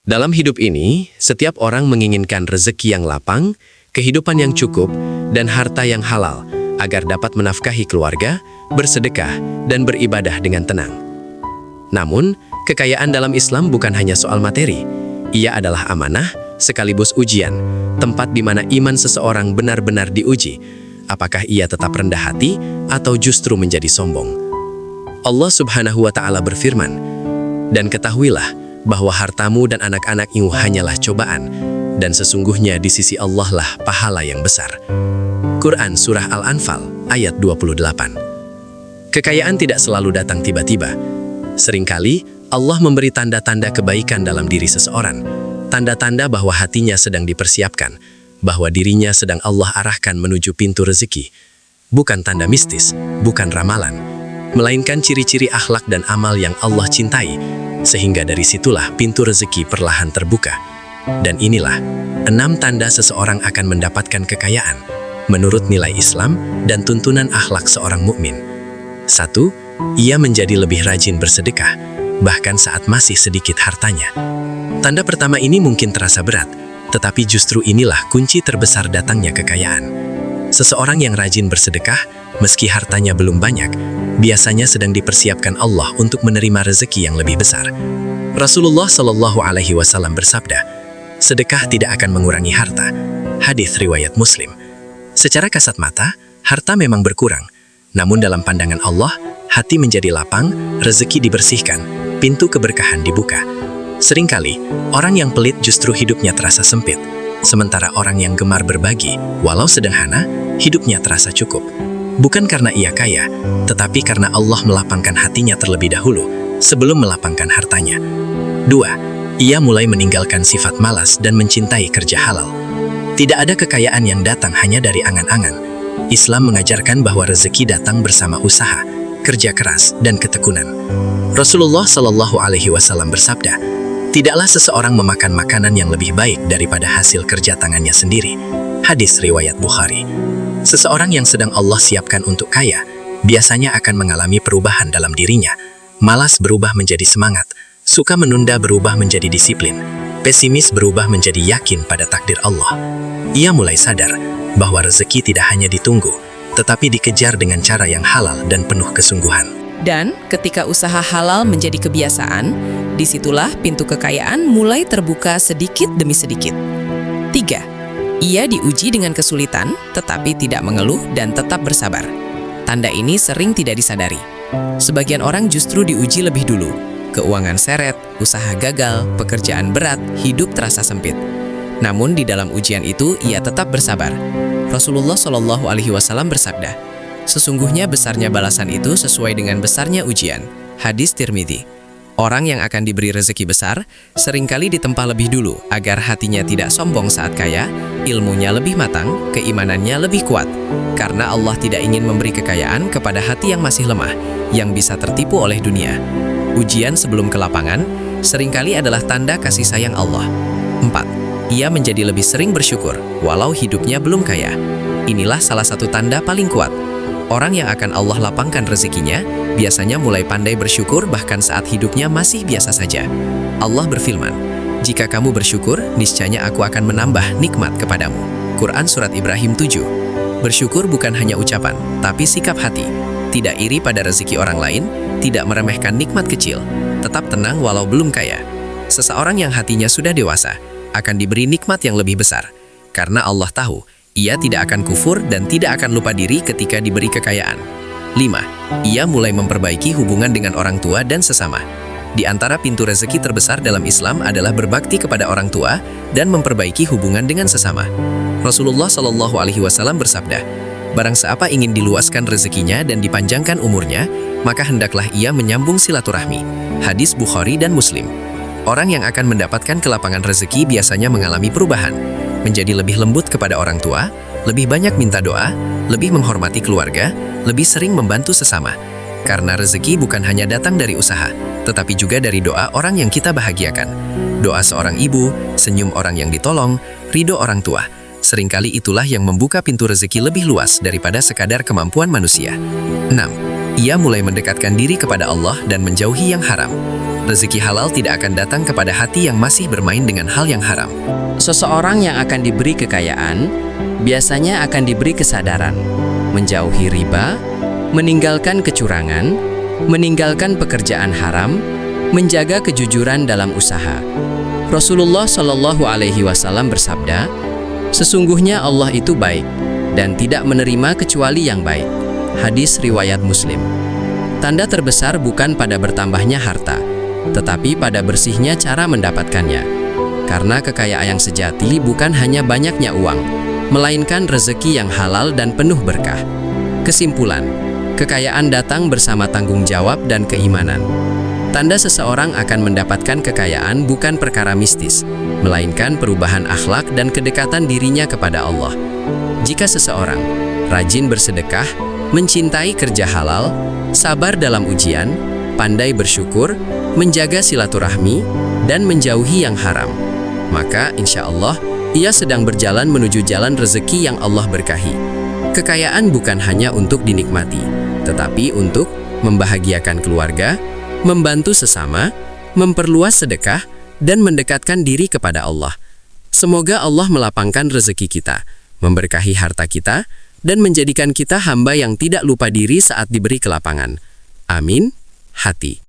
Dalam hidup ini, setiap orang menginginkan rezeki yang lapang, kehidupan yang cukup, dan harta yang halal agar dapat menafkahi keluarga, bersedekah, dan beribadah dengan tenang. Namun, kekayaan dalam Islam bukan hanya soal materi. Ia adalah amanah, sekaligus ujian, tempat di mana iman seseorang benar-benar diuji. Apakah ia tetap rendah hati atau justru menjadi sombong? Allah Subhanahu wa Ta'ala berfirman, "Dan ketahuilah bahwa hartamu dan anak-anakmu hanyalah cobaan, dan sesungguhnya di sisi Allah lah pahala yang besar." Quran Surah Al-Anfal ayat 28. Kekayaan tidak selalu datang tiba-tiba. Seringkali Allah memberi tanda-tanda kebaikan dalam diri seseorang, tanda-tanda bahwa hatinya sedang dipersiapkan, bahwa dirinya sedang Allah arahkan menuju pintu rezeki. Bukan tanda mistis, bukan ramalan, melainkan ciri-ciri akhlak dan amal yang Allah cintai, sehingga dari situlah pintu rezeki perlahan terbuka. Dan inilah 6 tanda seseorang akan mendapatkan kekayaan menurut nilai Islam dan tuntunan akhlak seorang mukmin. 1. Ia menjadi lebih rajin bersedekah, bahkan saat masih sedikit hartanya. Tanda pertama ini mungkin terasa berat, tetapi justru inilah kunci terbesar datangnya kekayaan. Seseorang yang rajin bersedekah, meski hartanya belum banyak, biasanya sedang dipersiapkan Allah untuk menerima rezeki yang lebih besar. Rasulullah Shallallahu Alaihi Wasallam bersabda, "Sedekah tidak akan mengurangi harta." Hadis riwayat Muslim. Secara kasat mata, harta memang berkurang, namun dalam pandangan Allah, hati menjadi lapang, rezeki dibersihkan, pintu keberkahan dibuka. Seringkali, orang yang pelit justru hidupnya terasa sempit, sementara orang yang gemar berbagi, walau sederhana, hidupnya terasa cukup. Bukan karena ia kaya, tetapi karena Allah melapangkan hatinya terlebih dahulu, sebelum melapangkan hartanya. 2. Ia mulai meninggalkan sifat malas dan mencintai kerja halal. Tidak ada kekayaan yang datang hanya dari angan-angan. Islam mengajarkan bahwa rezeki datang bersama usaha, kerja keras, dan ketekunan. Rasulullah Shallallahu Alaihi Wasallam bersabda, "Tidaklah seseorang memakan makanan yang lebih baik daripada hasil kerja tangannya sendiri." Hadis riwayat Bukhari. Seseorang yang sedang Allah siapkan untuk kaya, biasanya akan mengalami perubahan dalam dirinya. Malas berubah menjadi semangat, suka menunda berubah menjadi disiplin, pesimis berubah menjadi yakin pada takdir Allah. Ia mulai sadar bahwa rezeki tidak hanya ditunggu, tetapi dikejar dengan cara yang halal dan penuh kesungguhan. Dan ketika usaha halal menjadi kebiasaan, disitulah pintu kekayaan mulai terbuka sedikit demi sedikit. 3. Ia diuji dengan kesulitan, tetapi tidak mengeluh dan tetap bersabar. Tanda ini sering tidak disadari. Sebagian orang justru diuji lebih dulu. Keuangan seret, usaha gagal, pekerjaan berat, hidup terasa sempit. Namun di dalam ujian itu ia tetap bersabar. Rasulullah Shallallahu Alaihi Wasallam bersabda, "Sesungguhnya besarnya balasan itu sesuai dengan besarnya ujian." Hadis Tirmidzi. Orang yang akan diberi rezeki besar seringkali ditempa lebih dulu agar hatinya tidak sombong saat kaya, ilmunya lebih matang, keimanannya lebih kuat. Karena Allah tidak ingin memberi kekayaan kepada hati yang masih lemah, yang bisa tertipu oleh dunia. Ujian sebelum kelapangan seringkali adalah tanda kasih sayang Allah. 4. Ia menjadi lebih sering bersyukur, walau hidupnya belum kaya. Inilah salah satu tanda paling kuat. Orang yang akan Allah lapangkan rezekinya, biasanya mulai pandai bersyukur bahkan saat hidupnya masih biasa saja. Allah berfirman, "Jika kamu bersyukur, niscaya aku akan menambah nikmat kepadamu." Quran Surat Ibrahim 7. Bersyukur bukan hanya ucapan, tapi sikap hati. Tidak iri pada rezeki orang lain, tidak meremehkan nikmat kecil, tetap tenang walau belum kaya. Seseorang yang hatinya sudah dewasa, akan diberi nikmat yang lebih besar, karena Allah tahu, ia tidak akan kufur dan tidak akan lupa diri ketika diberi kekayaan. 5. Ia mulai memperbaiki hubungan dengan orang tua dan sesama. Di antara pintu rezeki terbesar dalam Islam adalah berbakti kepada orang tua dan memperbaiki hubungan dengan sesama. Rasulullah Shallallahu Alaihi Wasallam bersabda, "Barang siapa ingin diluaskan rezekinya dan dipanjangkan umurnya, maka hendaklah ia menyambung silaturahmi." Hadis Bukhari dan Muslim. Orang yang akan mendapatkan kelapangan rezeki biasanya mengalami perubahan, menjadi lebih lembut kepada orang tua, lebih banyak minta doa, lebih menghormati keluarga, lebih sering membantu sesama. Karena rezeki bukan hanya datang dari usaha, tetapi juga dari doa orang yang kita bahagiakan. Doa seorang ibu, senyum orang yang ditolong, ridho orang tua. Seringkali itulah yang membuka pintu rezeki lebih luas daripada sekadar kemampuan manusia. 6. ia mulai mendekatkan diri kepada Allah dan menjauhi yang haram. Rezeki halal tidak akan datang kepada hati yang masih bermain dengan hal yang haram. Seseorang yang akan diberi kekayaan biasanya akan diberi kesadaran, menjauhi riba, meninggalkan kecurangan, meninggalkan pekerjaan haram, menjaga kejujuran dalam usaha. Rasulullah Shallallahu Alaihi Wasallam bersabda, "Sesungguhnya Allah itu baik dan tidak menerima kecuali yang baik." Hadis riwayat Muslim. Tanda terbesar bukan pada bertambahnya harta, tetapi pada bersihnya cara mendapatkannya. Karena kekayaan yang sejati bukan hanya banyaknya uang, melainkan rezeki yang halal dan penuh berkah. Kesimpulan, kekayaan datang bersama tanggung jawab dan keimanan. Tanda seseorang akan mendapatkan kekayaan bukan perkara mistis, melainkan perubahan akhlak dan kedekatan dirinya kepada Allah. Jika seseorang rajin bersedekah, mencintai kerja halal, sabar dalam ujian, pandai bersyukur, menjaga silaturahmi, dan menjauhi yang haram, maka insya Allah ia sedang berjalan menuju jalan rezeki yang Allah berkahi. Kekayaan bukan hanya untuk dinikmati, tetapi untuk membahagiakan keluarga, membantu sesama, memperluas sedekah, dan mendekatkan diri kepada Allah. Semoga Allah melapangkan rezeki kita, memberkahi harta kita, dan menjadikan kita hamba yang tidak lupa diri saat diberi kelapangan. Amin. Hati.